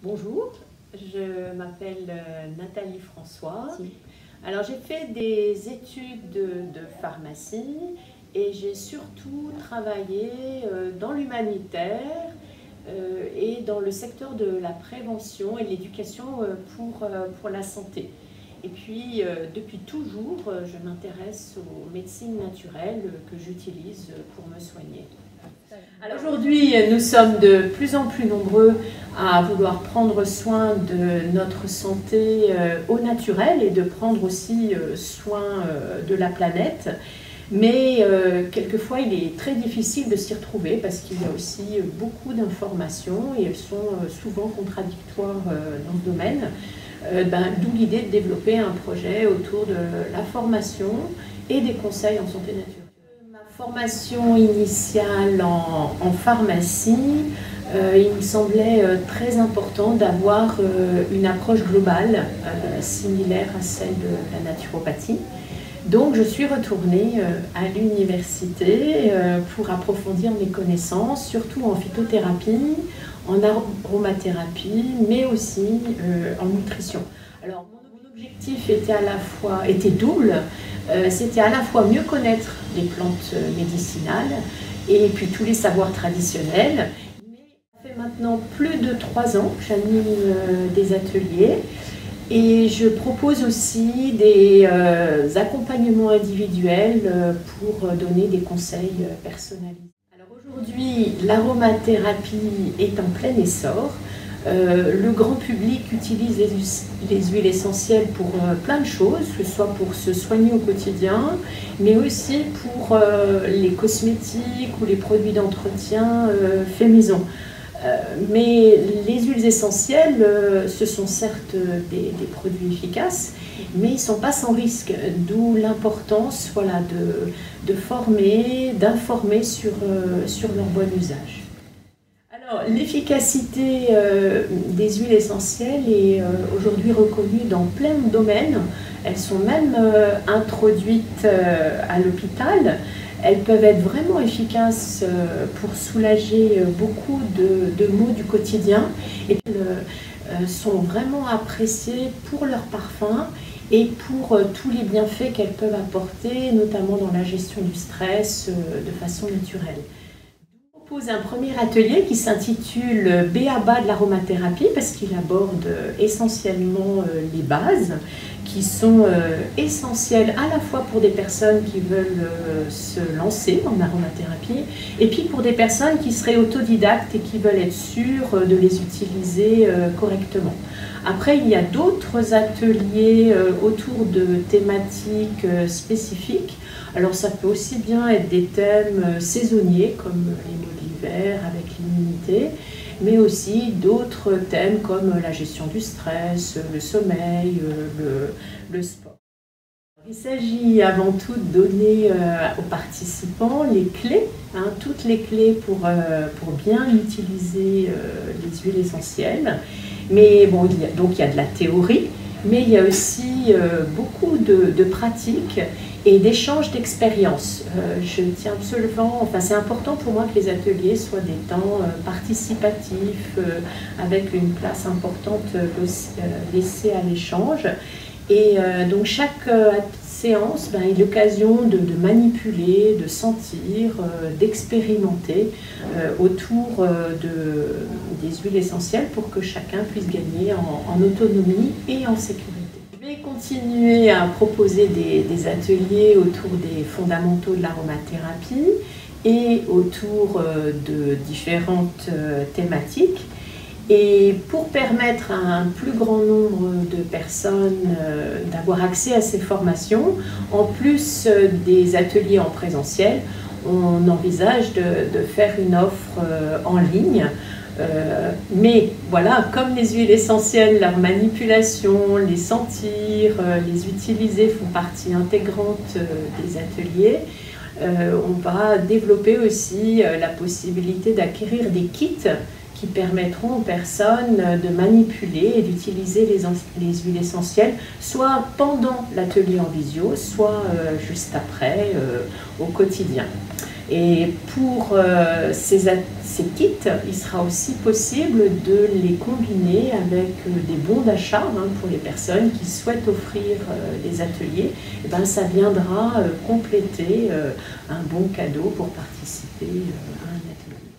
Bonjour, je m'appelle Nathalie François. Alors j'ai fait des études de pharmacie et j'ai surtout travaillé dans l'humanitaire et dans le secteur de la prévention et de l'éducation pour la santé. Et puis depuis toujours, je m'intéresse aux médecines naturelles que j'utilise pour me soigner. Aujourd'hui, nous sommes de plus en plus nombreux à vouloir prendre soin de notre santé au naturel et de prendre aussi soin de la planète. Mais quelquefois, il est très difficile de s'y retrouver parce qu'il y a aussi beaucoup d'informations et elles sont souvent contradictoires dans ce domaine. D'où l'idée de développer un projet autour de la formation et des conseils en santé naturelle. Formation initiale en pharmacie, il me semblait très important d'avoir une approche globale similaire à celle de la naturopathie. Donc je suis retournée à l'université pour approfondir mes connaissances, surtout en phytothérapie, en aromathérapie, mais aussi en nutrition. Alors mon objectif était double. C'était à la fois mieux connaître les plantes médicinales et puis tous les savoirs traditionnels. Mais ça fait maintenant plus de 3 ans que j'anime des ateliers et je propose aussi des accompagnements individuels pour donner des conseils personnalisés. Alors aujourd'hui, l'aromathérapie est en plein essor. Le grand public utilise les huiles essentielles pour plein de choses, que ce soit pour se soigner au quotidien, mais aussi pour les cosmétiques ou les produits d'entretien fait maison. Mais les huiles essentielles, ce sont certes des produits efficaces, mais ils ne sont pas sans risque, d'où l'importance de former, d'informer sur leur bon usage. L'efficacité des huiles essentielles est aujourd'hui reconnue dans plein de domaines. Elles sont même introduites à l'hôpital. Elles peuvent être vraiment efficaces pour soulager beaucoup de maux du quotidien. Et elles sont vraiment appréciées pour leur parfum et pour tous les bienfaits qu'elles peuvent apporter, notamment dans la gestion du stress de façon naturelle. Je propose un premier atelier qui s'intitule B.A.B.A. de l'aromathérapie parce qu'il aborde essentiellement les bases qui sont essentielles à la fois pour des personnes qui veulent se lancer en aromathérapie et puis pour des personnes qui seraient autodidactes et qui veulent être sûres de les utiliser correctement. Après, il y a d'autres ateliers autour de thématiques spécifiques. Alors ça peut aussi bien être des thèmes saisonniers comme les maux d'hiver avec l'immunité, mais aussi d'autres thèmes comme la gestion du stress, le sommeil, le sport. Il s'agit avant tout de donner aux participants les clés, toutes les clés pour bien utiliser les huiles essentielles. Mais bon, il y a de la théorie, mais il y a aussi beaucoup de pratiques et d'échanges d'expériences. Je tiens absolument, c'est important pour moi que les ateliers soient des temps participatifs, avec une place importante laissée à l'échange. Et donc chaque séance est l'occasion de manipuler, de sentir, d'expérimenter autour des huiles essentielles pour que chacun puisse gagner en autonomie et en sécurité. Je vais continuer à proposer des ateliers autour des fondamentaux de l'aromathérapie et autour de différentes thématiques. Et pour permettre à un plus grand nombre de personnes d'avoir accès à ces formations, en plus des ateliers en présentiel, on envisage de faire une offre en ligne. Mais voilà, comme les huiles essentielles, leur manipulation, les sentir, les utiliser font partie intégrante des ateliers, on va développer aussi la possibilité d'acquérir des kits qui permettront aux personnes de manipuler et d'utiliser les huiles essentielles, soit pendant l'atelier en visio, soit juste après, au quotidien. Et pour ces kits, il sera aussi possible de les combiner avec des bons d'achat pour les personnes qui souhaitent offrir des ateliers. Et ben, ça viendra compléter un bon cadeau pour participer à un atelier.